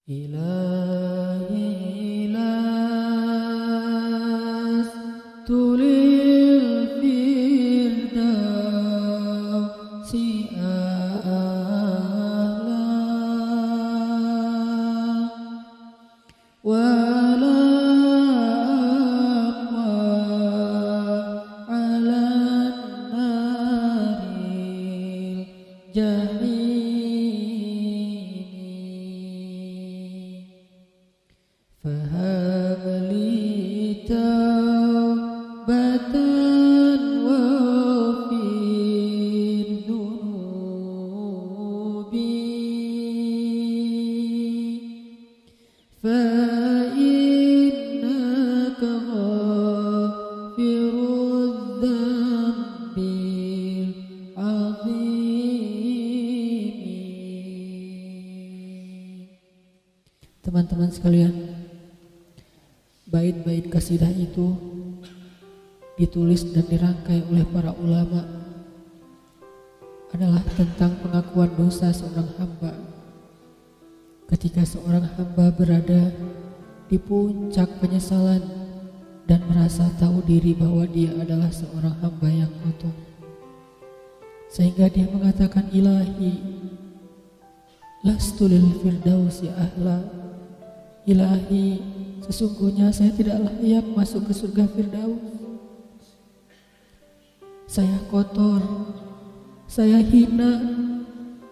إلهي لست للفردوس أعلى ولا أقوى على النار الجحيم فهب لي توبة وفي الذنوب فإنك غافر الذنب العظيم. Teman-teman sekalian, bait-bait kasidah itu ditulis dan dirangkai oleh para ulama adalah tentang pengakuan dosa seorang hamba. Ketika seorang hamba berada di puncak penyesalan dan merasa tahu diri bahwa dia adalah seorang hamba yang kotor, sehingga dia mengatakan, Ilahi lastu lil firdausi ahla. Ilahi, sesungguhnya saya tidak layak masuk ke surga Firdaus. Saya kotor, saya hina,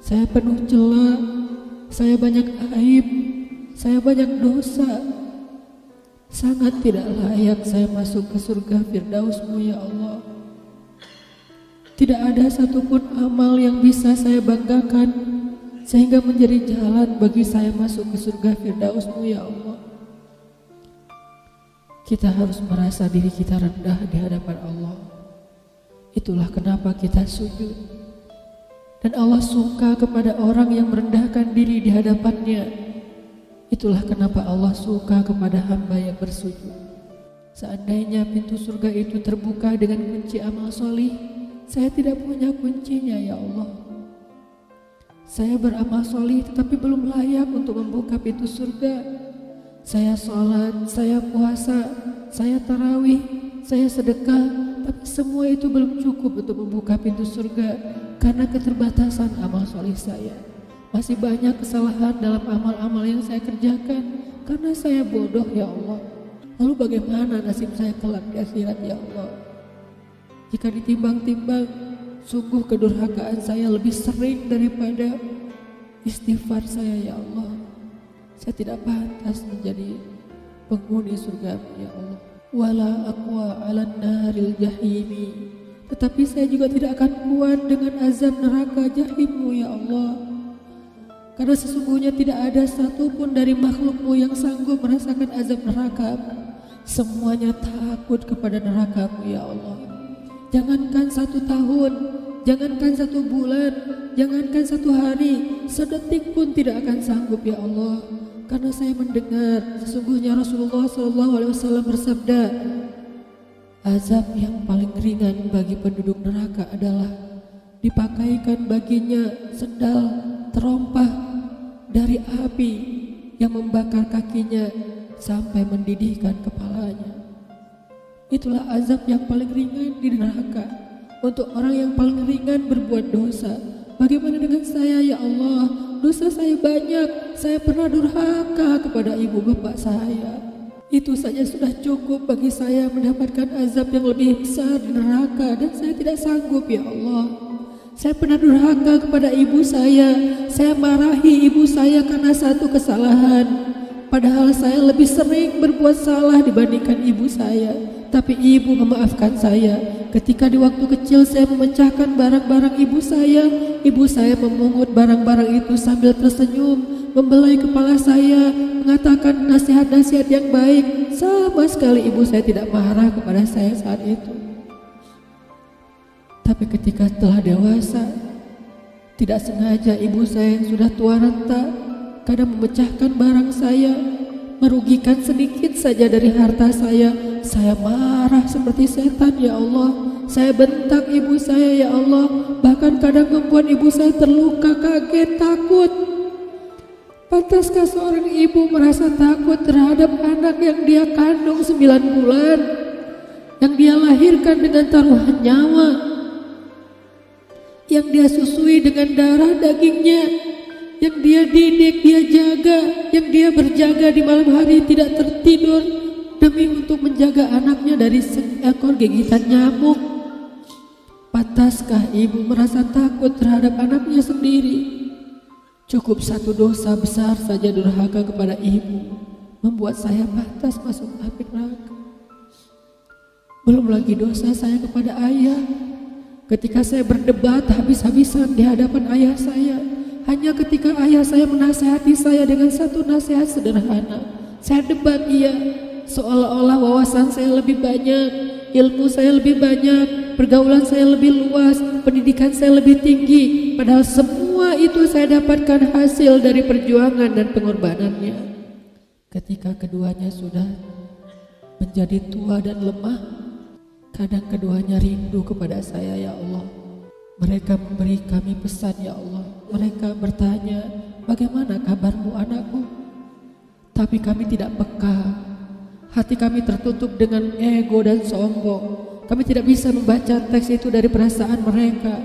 saya penuh cela, saya banyak aib, saya banyak dosa. Sangat tidak layak saya masuk ke surga Firdaus-Mu ya Allah. Tidak ada satupun amal yang bisa saya banggakan sehingga menjadi jalan bagi saya masuk ke surga Firdaus-Mu ya Allah. Kita harus merasa diri kita rendah di hadapan Allah. Itulah kenapa kita sujud. Dan Allah suka kepada orang yang merendahkan diri di hadapannya. Itulah kenapa Allah suka kepada hamba yang bersujud. Seandainya pintu surga itu terbuka dengan kunci amal solih, saya tidak punya kuncinya ya Allah. Saya beramal solih tetapi belum layak untuk membuka pintu surga. Saya sholat, saya puasa, saya tarawih, saya sedekah, tapi semua itu belum cukup untuk membuka pintu surga karena keterbatasan amal solih saya. Masih banyak kesalahan dalam amal-amal yang saya kerjakan karena saya bodoh ya Allah. Lalu bagaimana nasib saya kelak di akhirat ya Allah? Jika ditimbang-timbang, sungguh kedurhakaan saya lebih sering daripada istighfar saya ya Allah. Saya tidak pantas menjadi penghuni surga ya Allah. Wala aqwa 'alan naril jahimi. Tetapi saya juga tidak akan kuat dengan azab neraka jahim-Mu ya Allah. Karena sesungguhnya tidak ada satupun dari makhluk-Mu yang sanggup merasakan azab neraka. Semuanya takut kepada neraka-Mu ya Allah. Jangankan 1 tahun, jangankan 1 bulan, jangankan 1 hari, sedetik pun tidak akan sanggup ya Allah. Karena saya mendengar sesungguhnya Rasulullah SAW bersabda, azab yang paling ringan bagi penduduk neraka adalah dipakaikan baginya sendal terompah dari api yang membakar kakinya sampai mendidihkan kepalanya. Itulah azab yang paling ringan di neraka untuk orang yang paling ringan berbuat dosa. Bagaimana dengan saya ya Allah? Dosa saya banyak. Saya pernah durhaka kepada ibu bapak saya. Itu saja sudah cukup bagi saya mendapatkan azab yang lebih besar di neraka, dan saya tidak sanggup ya Allah. Saya pernah durhaka kepada ibu saya. Saya marahi ibu saya karena 1 kesalahan. Padahal saya lebih sering berbuat salah dibandingkan ibu saya. Tapi ibu memaafkan saya. Ketika di waktu kecil saya memecahkan barang-barang ibu saya memungut barang-barang itu sambil tersenyum, membelai kepala saya, mengatakan nasihat-nasihat yang baik. Sama sekali ibu saya tidak marah kepada saya saat itu. Tapi ketika telah dewasa, tidak sengaja ibu saya yang sudah tua renta kadang memecahkan barang saya, merugikan sedikit saja dari harta saya marah seperti setan ya Allah. Saya bentak ibu saya ya Allah, bahkan kadang membuat ibu saya terluka, kaget, takut. Pantaskah seorang ibu merasa takut terhadap anak yang dia kandung 9 bulan, yang dia lahirkan dengan taruhan nyawa, yang dia susui dengan darah dagingnya, yang dia didik, dia jaga, yang dia berjaga di malam hari tidak tertidur demi untuk menjaga anaknya dari seekor gigitan nyamuk? Pantaskah ibu merasa takut terhadap anaknya sendiri? Cukup satu dosa besar saja durhaka kepada ibu membuat saya pantas masuk api neraka. Belum lagi dosa saya kepada ayah. Ketika saya berdebat habis-habisan di hadapan ayah saya, hanya ketika ayah saya menasihati saya dengan satu nasihat sederhana, saya debat dia, seolah-olah wawasan saya lebih banyak, ilmu saya lebih banyak, pergaulan saya lebih luas, pendidikan saya lebih tinggi. Padahal semua itu saya dapatkan hasil dari perjuangan dan pengorbanannya. Ketika keduanya sudah menjadi tua dan lemah, kadang keduanya rindu kepada saya, ya Allah. Mereka memberi kami pesan, ya Allah. Mereka bertanya, bagaimana kabarmu anakku? Tapi kami tidak peka. Hati kami tertutup dengan ego dan sombong. Kami tidak bisa membaca teks itu dari perasaan mereka.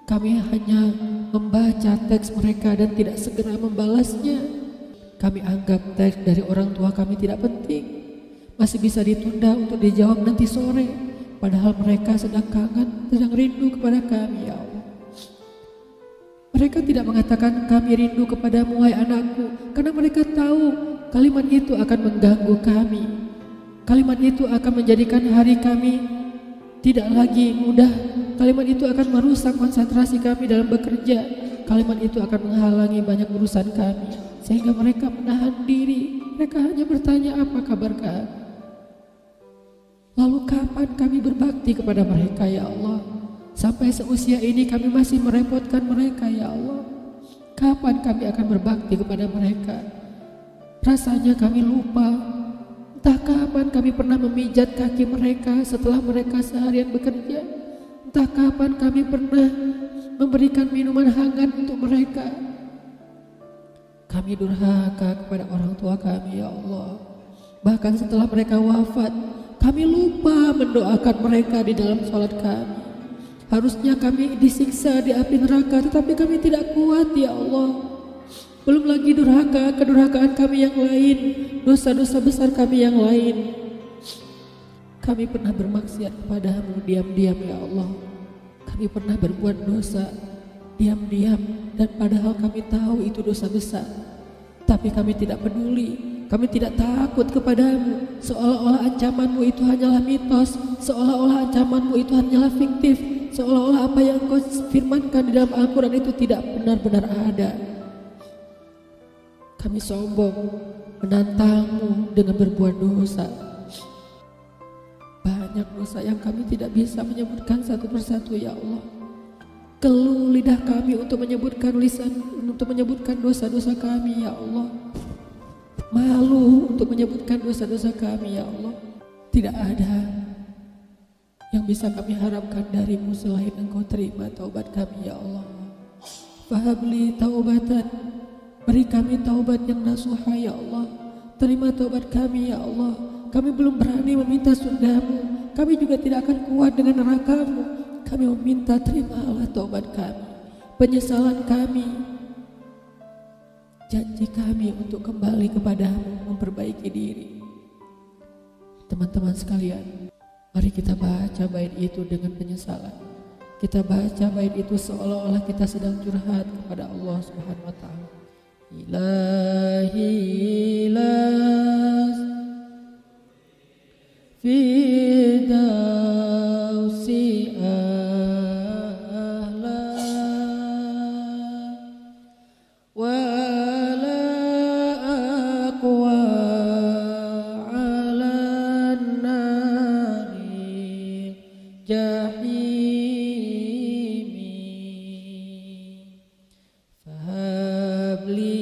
Kami hanya membaca teks mereka dan tidak segera membalasnya. Kami anggap teks dari orang tua kami tidak penting, masih bisa ditunda untuk dijawab nanti sore. Padahal mereka sedang kangen, sedang rindu kepada kami, ya Allah. Mereka tidak mengatakan kami rindu kepadamu, wahai anakku, karena mereka tahu kalimat itu akan mengganggu kami. Kalimat itu akan menjadikan hari kami tidak lagi mudah. Kalimat itu akan merusak konsentrasi kami dalam bekerja. Kalimat itu akan menghalangi banyak urusan kami, sehingga mereka menahan diri. Mereka hanya bertanya, apa kabar kami? Lalu kapan kami berbakti kepada mereka, ya Allah? Sampai seusia ini kami masih merepotkan mereka, ya Allah. Kapan kami akan berbakti kepada mereka? Rasanya kami lupa. Entah kapan kami pernah memijat kaki mereka setelah mereka seharian bekerja. Entah kapan kami pernah memberikan minuman hangat untuk mereka. Kami durhaka kepada orang tua kami, ya Allah. Bahkan setelah mereka wafat, kami lupa mendoakan mereka di dalam sholat kami. Harusnya kami disiksa di api neraka, tetapi kami tidak kuat, ya Allah. Belum lagi durhaka, kedurhakaan kami yang lain, dosa-dosa besar kami yang lain. Kami pernah bermaksiat kepadamu diam-diam, ya Allah. Kami pernah berbuat dosa diam-diam, dan padahal kami tahu itu dosa besar. Tapi kami tidak peduli, kami tidak takut kepadamu. Seolah-olah ancamanmu itu hanyalah mitos, seolah-olah ancamanmu itu hanyalah fiktif, seolah-olah apa yang kau firmankan di dalam Al-Quran itu tidak benar-benar ada. Kami sombong menantangmu dengan berbuat dosa. Banyak dosa yang kami tidak bisa menyebutkan satu persatu, ya Allah. Keluh lidah kami untuk menyebutkan dosa-dosa kami, ya Allah. Malu untuk menyebutkan dosa-dosa kami, ya Allah. Tidak ada yang bisa kami harapkan darimu selain Engkau terima taubat kami, ya Allah. Fahabli taubatan, beri kami taubat yang nasuha, ya Allah. Terima taubat kami, ya Allah. Kami belum berani meminta surgamu, kami juga tidak akan kuat dengan nerakamu. Kami meminta terimalah taubat kami, penyesalan kami, janji kami untuk kembali kepadamu, memperbaiki diri. Teman-teman sekalian, mari kita baca bait itu dengan penyesalan. Kita baca bait itu seolah-olah kita sedang curhat kepada Allah Subhanahu wa Ta'ala. Ilahi ilas Firdausi ahla wala aqwa ala nari jahimi fahabli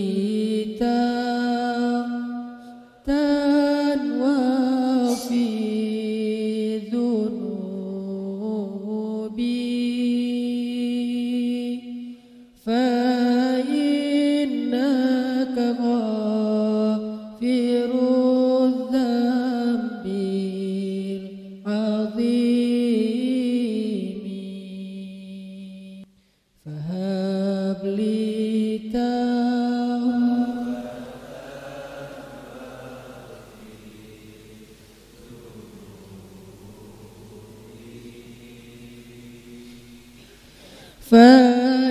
الذنب العظيم فهب لي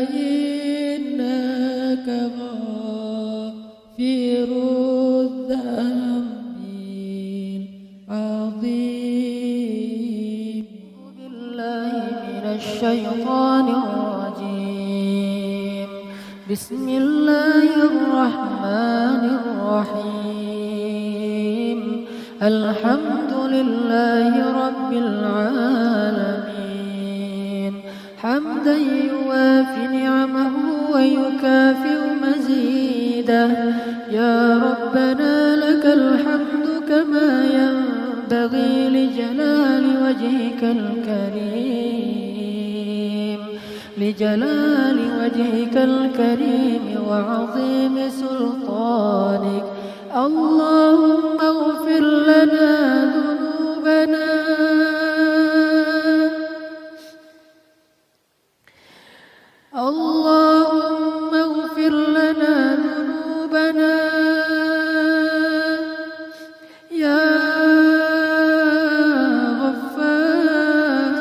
فإنك غافر الذنب العظيم. بالله من الشيطان الرجيم. بسم الله الرحمن الرحيم. الحمد لله رب العالمين حمدا يوافي نعمه ويكافئ مزيده. يا ربنا لك الحمد كما ينبغي لجلال وجهك الكريم وعظيم سلطانك. اللهم اغفر لنا ذنوبنا اللهم اغفر لنا ذنوبنا يا غفار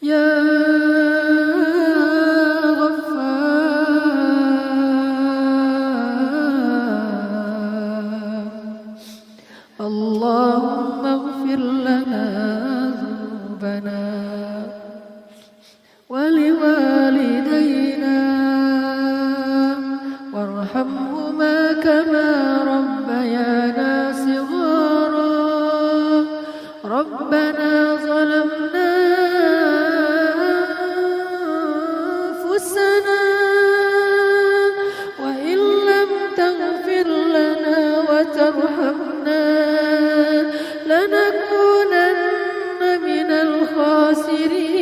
يا غفار. اللهم اغفر لنا ذنوبنا ولوالدينا وارحمهما كما ربيانا صغارا. ربنا ظلمنا أنفسنا وإن لم تغفر لنا وترحمنا لنكونن من الخاسرين.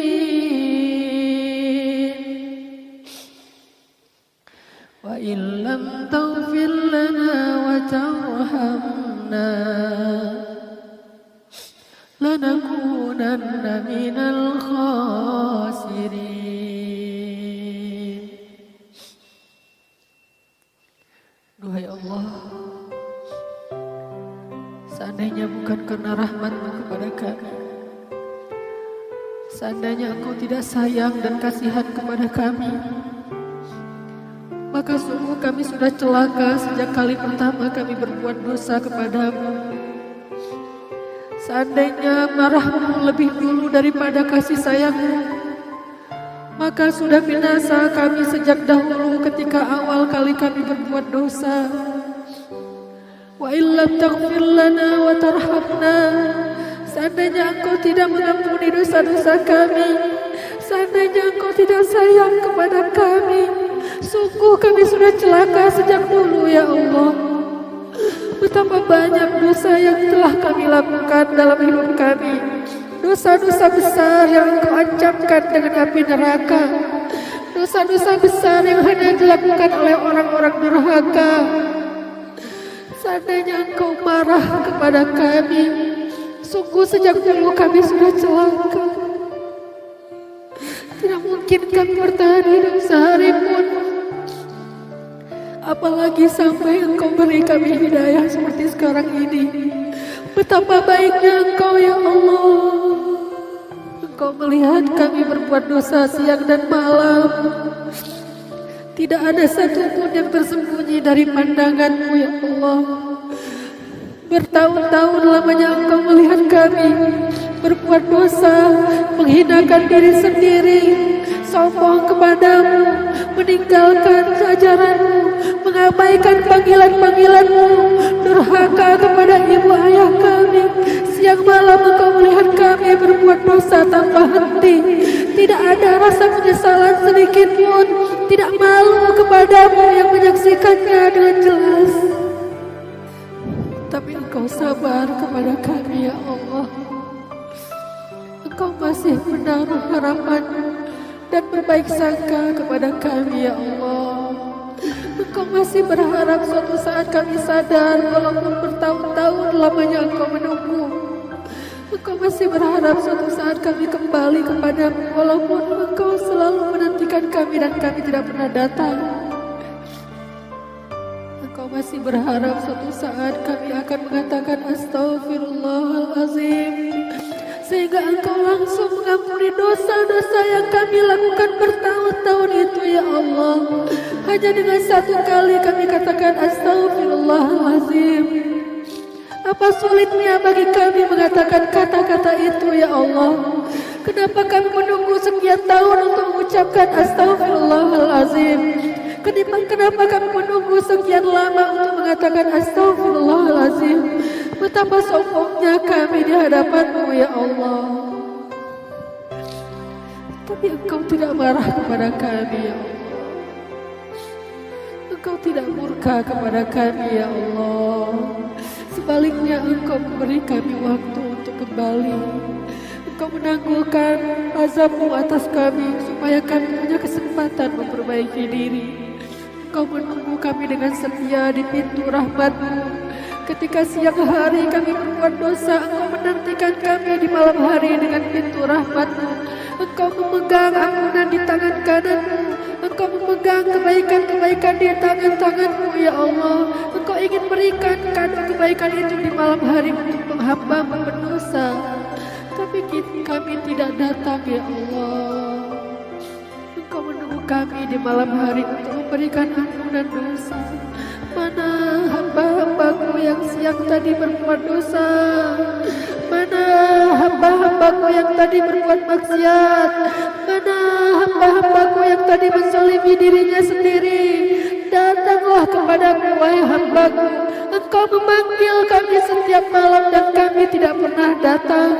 وإن لم تغفر لنا وترحمنا لنكونن من الخاسرين. Duhai Allah, seandainya bukan karena rahmat-Mu kepada kami, seandainya Engkau tidak sayang dan kasihan kepada kami, maka sungguh kami sudah celaka sejak kali pertama kami berbuat dosa kepadamu. Seandainya marah-Mu lebih dulu daripada kasih sayang-Mu, maka sudah binasa kami sejak dahulu ketika awal kali kami berbuat dosa. Wa illam taghfir lana wa tarhamna, seandainya Engkau tidak mengampuni dosa-dosa kami, seandainya Engkau tidak sayang kepada kami, sungguh kami sudah celaka sejak dulu ya Allah. Betapa banyak dosa yang telah kami lakukan dalam hidup kami, dosa-dosa besar yang Engkau ancamkan dengan api neraka, dosa-dosa besar yang hanya dilakukan oleh orang-orang durhaka. Seandainya Engkau marah kepada kami, sungguh sejak dulu kami sudah celaka. Tidak mungkin kami bertahan hidup sehari pun, apalagi sampai Engkau beri kami hidayah seperti sekarang ini. Betapa baiknya Engkau ya Allah. Engkau melihat kami berbuat dosa siang dan malam. Tidak ada satupun yang tersembunyi dari pandangan-Mu ya Allah. Bertahun-tahun lamanya Engkau melihat kami berbuat dosa, menghinakan diri sendiri, sombong kepadamu, meninggalkan ajaran-Mu, mengabaikan panggilan-panggilan-Mu, durhaka kepada ibu ayah kami. Siang malam Engkau melihat kami berbuat dosa tanpa henti, tidak ada rasa penyesalan sedikit pun, tidak malu kepadamu yang menyaksikannya dengan jelas. Tapi Engkau sabar kepada kami ya Allah. Engkau masih menaruh harapan dan berbaik sangka kepada kami ya Allah. Engkau masih berharap suatu saat kami sadar walaupun bertahun-tahun lamanya Engkau menunggu. Engkau masih berharap suatu saat kami kembali kepadamu walaupun Engkau selalu menantikan kami dan kami tidak pernah datang. Engkau masih berharap suatu saat kami akan mengatakan Astaghfirullahalazim, sehingga Engkau langsung mengampuni dosa-dosa yang kami lakukan bertahun-tahun itu ya Allah. Hanya dengan satu kali kami katakan Astaghfirullahalazim. Apa sulitnya bagi kami mengatakan kata-kata itu ya Allah? Kenapa kami menunggu sekian tahun untuk mengucapkan Astaghfirullahalazim? Kenapa kami menunggu sekian lama untuk mengatakan Astaghfirullahalazim? Betapa sombongnya kami di hadapan-Mu ya Allah. Tapi Engkau tidak marah kepada kami ya Allah. Engkau tidak murka kepada kami ya Allah. Sebaliknya Engkau memberi kami waktu untuk kembali. Engkau menangguhkan azab-Mu atas kami supaya kami punya kesempatan memperbaiki diri. Engkau menunggu kami dengan setia di pintu rahmat-Mu. Ketika siang hari kami berbuat dosa, Engkau menantikan kami di malam hari dengan pintu rahmat-Mu. Engkau memegang ampunan di tangan kanan-Mu. Engkau memegang kebaikan-kebaikan di tangan-tangan-Mu ya Allah. Engkau ingin berikan kebaikan itu di malam hari untuk hamba-Mu berdosa. Tapi kami tidak datang ya Allah. Engkau menunggu kami di malam hari untuk memberikan ampunan dosa. Mana hamba-hambaku yang siang tadi berbuat dosa? Mana hamba-hambaku yang tadi berbuat maksiat? Mana hamba-hambaku yang tadi menzalimi dirinya sendiri? Datanglah kepadaku wahai hambaku. Engkau memanggil kami setiap malam dan kami tidak pernah datang.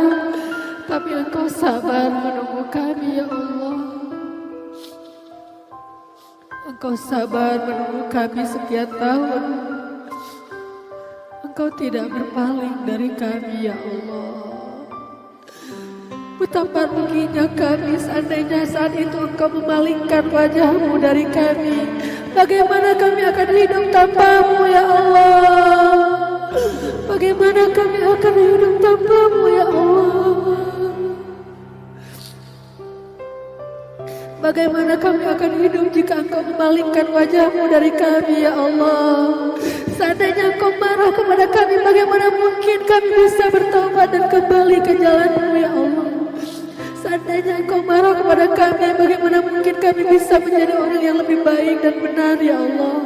Tapi Engkau sabar menunggu kami ya Allah. Engkau sabar menunggu kami sekian tahun. Engkau tidak berpaling dari kami ya Allah. Betapa ruginya kami seandainya saat itu Engkau memalingkan wajah-Mu dari kami. Bagaimana kami akan hidup tanpa-Mu ya Allah? Bagaimana kami akan hidup tanpa-Mu ya Allah? Bagaimana kami akan hidup jika Engkau memalingkan wajah-Mu dari kami ya Allah? Seandainya Engkau marah kepada kami, bagaimana mungkin kami bisa bertobat dan kembali ke jalan-Mu ya Allah? Seandainya Engkau marah kepada kami, bagaimana mungkin kami bisa menjadi orang yang lebih baik dan benar ya Allah?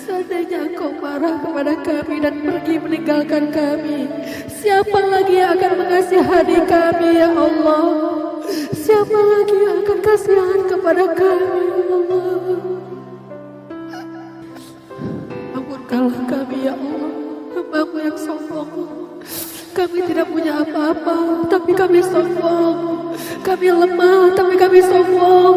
Seandainya Engkau marah kepada kami dan pergi meninggalkan kami, siapa lagi yang akan mengasihani kami ya Allah? Siapa lagi yang akan kasihan kepada kami ya Allah? Ampunkanlah kami ya Allah, hamba-Mu yang sombong. Kami tidak punya apa-apa, tapi kami sombong. Kami lemah, tapi kami sombong.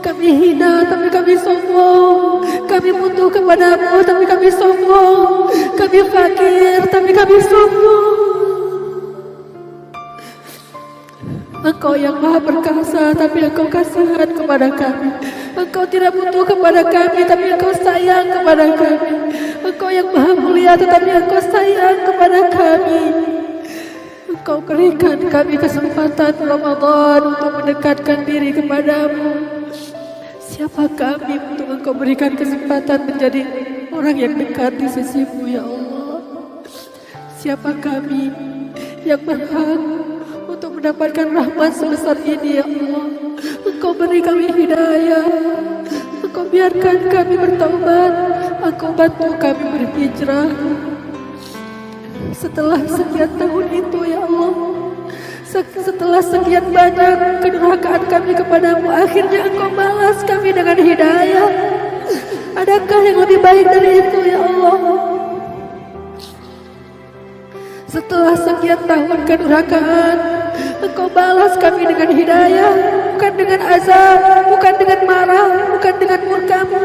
Kami hina, tapi kami sombong. Kami butuh kepada-Mu, tapi kami sombong. Kami fakir, tapi kami sombong. Engkau yang maha perkasa, tapi Engkau kasihan kepada kami. Engkau tidak butuh kepada kami, tapi Engkau sayang kepada kami. Engkau yang maha mulia, tetapi Engkau sayang kepada kami. Engkau berikan kami kesempatan Ramadan untuk mendekatkan diri kepada-Mu. Siapa kami untuk Engkau berikan kesempatan menjadi orang yang dekat di sisi-Mu ya Allah? Siapa kami yang berhak untuk mendapatkan rahmat sebesar ini ya Allah? Engkau beri kami hidayah. Engkau biarkan kami bertaubat. Engkau bantu kami berhijrah. Setelah sekian tahun itu ya Allah, setelah sekian banyak kedurhakaan kami kepadamu, akhirnya Engkau balas kami dengan hidayah. Adakah yang lebih baik dari itu ya Allah? Setelah sekian tahun kedurhakaan, Engkau balas kami dengan hidayah, bukan dengan azab, bukan dengan marah, bukan dengan murka-Mu.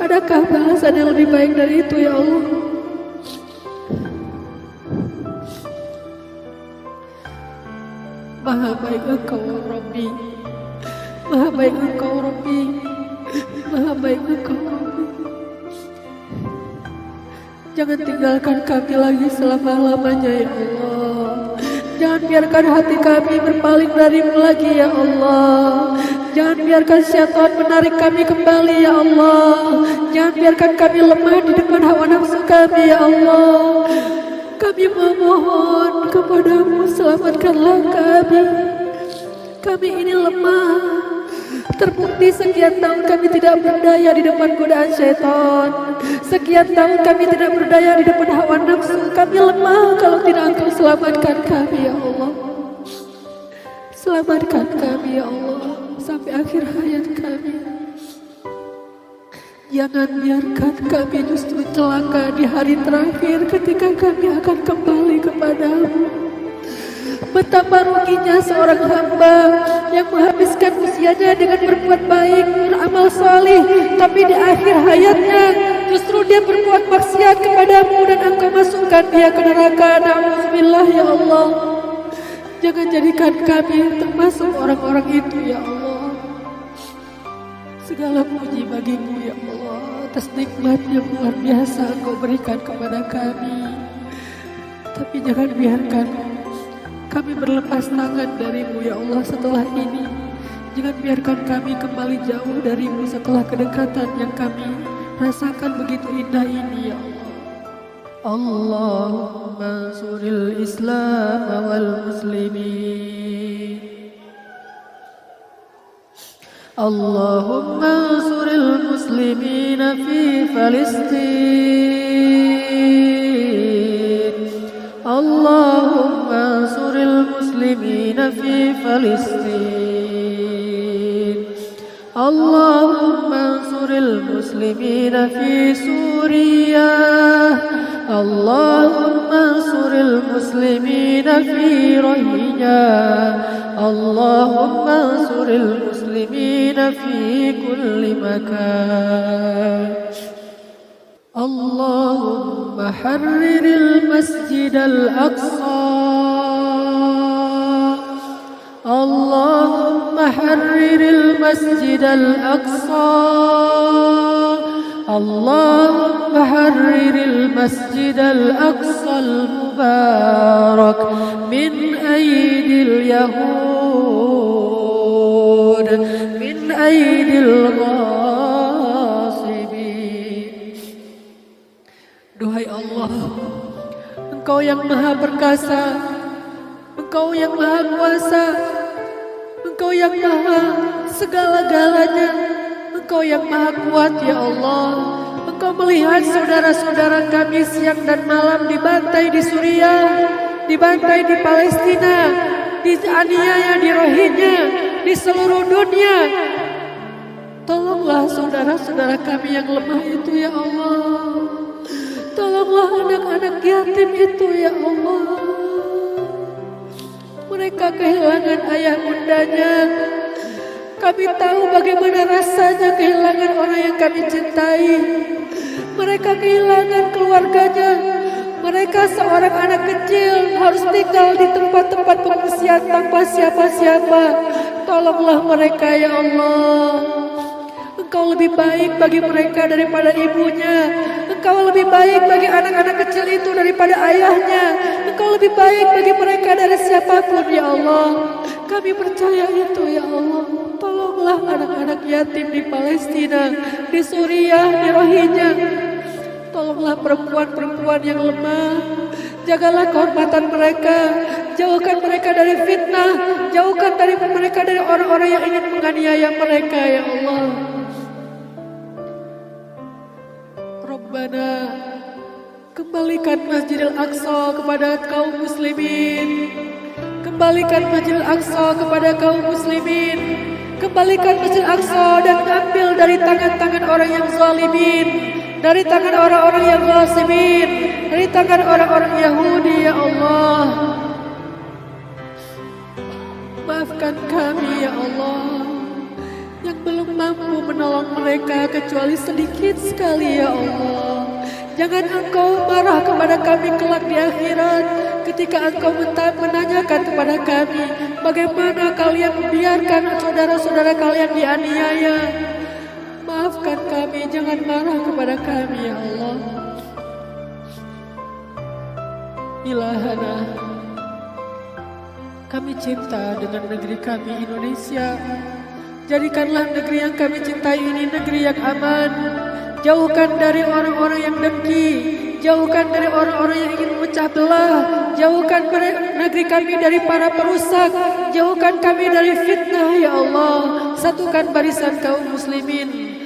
Adakah balasan yang lebih baik dari itu ya Allah? Maha baik Engkau Rabbi, Maha baik Engkau Rabbi, Maha baik Engkau Rabbi. Jangan tinggalkan kami lagi selama-lamanya ya Allah. Jangan biarkan hati kami berpaling darimu lagi ya Allah. Jangan biarkan syaitan menarik kami kembali ya Allah. Jangan biarkan kami lemah di depan hawa nafsu kami ya Allah. Kami memohon kepadamu, selamatkanlah kami. Kami ini lemah. Terbukti sekian tahun kami tidak berdaya di depan godaan syaitan. Sekian tahun kami tidak berdaya di depan hawa nafsu. Kami lemah kalau tidak Engkau selamatkan kami ya Allah. Selamatkan kami ya Allah sampai akhir hayat kami. Jangan biarkan kami justru celaka di hari terakhir ketika kami akan kembali kepadamu. Betapa ruginya seorang hamba yang menghabiskan usianya dengan berbuat baik, beramal salih, tapi di akhir hayatnya justru dia berbuat maksiat kepadamu dan Engkau masukkan dia ke neraka. Na'udzubillah ya Allah. Jangan jadikan kami termasuk orang-orang itu ya Allah. Segala puji bagimu ya Allah atas nikmat yang luar biasa Engkau berikan kepada kami. Tapi jangan biarkan kami berlepas tangan darimu ya Allah setelah ini. Jangan biarkan kami kembali jauh darimu setelah kedekatan yang kami rasakan begitu indah ini ya Allah. Allahumma ansuril Islam wal muslimin. Allahumma ansuril muslimin fi Palestin. Allahumma ansuril muslimin fi Palestin. Allahumma ansuril muslimin fi Suriah. Allahumma ansuril muslimin fi Rohingya. Allahumma ansuril muslimin fi kulli makan. Allahumma harriril masjid al-aqsa. Allahumma harriril masjid al-aqsa. Allahumma harriril masjid al-aqsa al-mubarak min aydil yahud, min aydil ghasibin. Duhai Allah, Engkau yang maha perkasa, Engkau yang maha kuasa, Engkau yang maha segala-galanya, Engkau yang maha kuat ya Allah. Engkau melihat saudara-saudara kami siang dan malam dibantai di Suriah, dibantai di Palestina, dianiaya di Rohingya, di seluruh dunia. Tolonglah saudara-saudara kami yang lemah itu ya Allah. Tolonglah anak-anak yatim itu ya Allah. Mereka kehilangan ayah bundanya. Kami tahu bagaimana rasanya kehilangan orang yang kami cintai. Mereka kehilangan keluarganya. Mereka seorang anak kecil harus tinggal di tempat-tempat pengungsian tanpa siapa-siapa. Tolonglah mereka ya Allah. Engkau lebih baik bagi mereka daripada ibunya. Engkau lebih baik bagi anak-anak kecil itu daripada ayahnya. Engkau lebih baik bagi mereka dari siapapun ya Allah. Kami percaya itu ya Allah. Tolonglah anak-anak yatim di Palestina, di Suriah, di Rohingya. Tolonglah perempuan-perempuan yang lemah. Jagalah kehormatan mereka. Jauhkan mereka dari fitnah. Jauhkan mereka dari orang-orang yang ingin menganiaya mereka ya Allah. Rabbana, kembalikan Masjidil Aqsa kepada kaum muslimin. Kembalikan Masjidil Aqsa kepada kaum muslimin. Kembalikan Masjidil Aqsa dan ambil dari tangan-tangan orang yang zalimin, dari tangan orang-orang yang ghasibin, dari tangan orang-orang Yahudi ya Allah. Maafkan kami ya Allah yang belum mampu menolong mereka kecuali sedikit sekali ya Allah. Jangan Engkau marah kepada kami kelak di akhirat ketika Engkau menanyakan kepada kami bagaimana kalian membiarkan saudara-saudara kalian dianiaya. Maafkan kami, jangan marah kepada kami ya Allah. Ilahana, kami cinta dengan negeri kami Indonesia. Jadikanlah negeri yang kami cintai ini negeri yang aman. Jauhkan dari orang-orang yang dengki, jauhkan dari orang-orang yang ingin memecah belah, jauhkan negeri kami dari para perusak, jauhkan kami dari fitnah ya Allah. Satukan barisan kaum muslimin.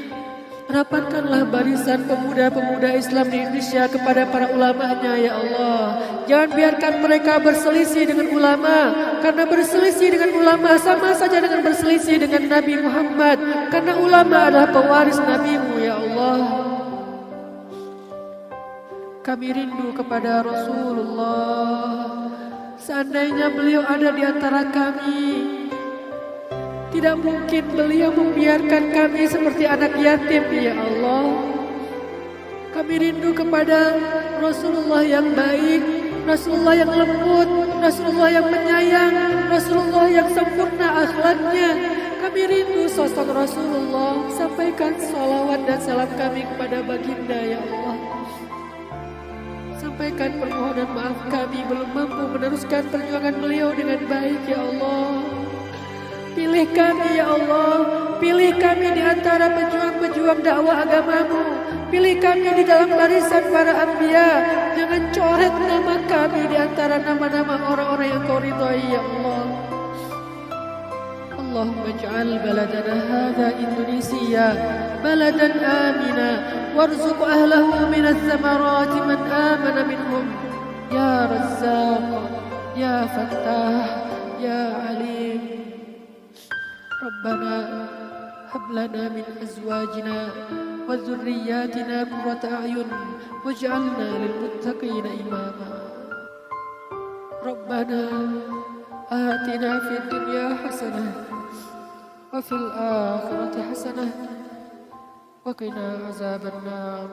Rapatkanlah barisan pemuda-pemuda Islam di Indonesia kepada para ulamanya ya Allah. Jangan biarkan mereka berselisih dengan ulama, karena berselisih dengan ulama sama saja dengan berselisih dengan Nabi Muhammad, karena ulama adalah pewaris Nabi-Mu ya Allah. Kami rindu kepada Rasulullah. Seandainya beliau ada di antara kami, tidak mungkin beliau membiarkan kami seperti anak yatim ya Allah. Kami rindu kepada Rasulullah yang baik, Rasulullah yang lembut, Rasulullah yang menyayang, Rasulullah yang sempurna akhlaknya. Kami rindu sosok Rasulullah. Sampaikan salawat dan salam kami kepada baginda ya Allah. Sampaikan permohonan maaf kami belum mampu meneruskan perjuangan beliau dengan baik ya Allah. Pilih kami ya Allah, pilih kami di antara pejuang-pejuang dakwah agamamu. Pilih kami di dalam barisan para anbiya. Jangan coret nama kami di antara nama-nama orang-orang yang kau ridhai ya Allah. Allahumma ij'al baladana hadha Indonesia baladan amina warzuq ahlahu minaz zamarati man amana minhum ya Razzaq ya Fattah ya Alim. Rabbana hab lana min azwajina wa dhurriyyatina qurrata a'yun waj'alna lil muttaqina imama. Rabbana atina fid dunya hasanah wa fil akhirati hasanah wa qina azabannar.